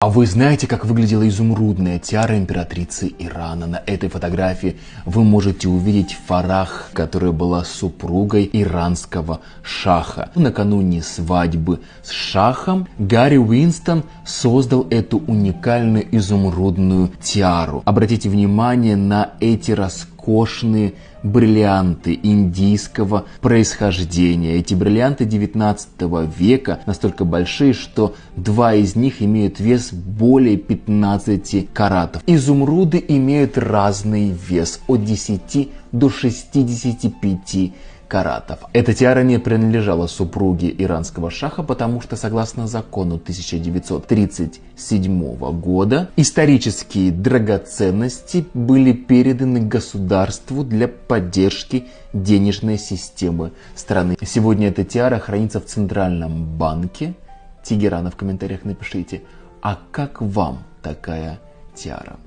А вы знаете, как выглядела изумрудная тиара императрицы Ирана? На этой фотографии вы можете увидеть Фарах, которая была супругой иранского шаха. Накануне свадьбы с шахом Гарри Уинстон создал эту уникальную изумрудную тиару. Обратите внимание на эти роскошные бриллианты индийского происхождения. Эти бриллианты 19 века настолько большие, что два из них имеют вес более 15 каратов. Изумруды имеют разный вес от 10 до 65 каратов. Эта тиара не принадлежала супруге иранского шаха, потому что, согласно закону 1937 года, исторические драгоценности были переданы государству для поддержки денежной системы страны. Сегодня эта тиара хранится в Центральном банке Тегерана. В комментариях напишите, а как вам такая тиара?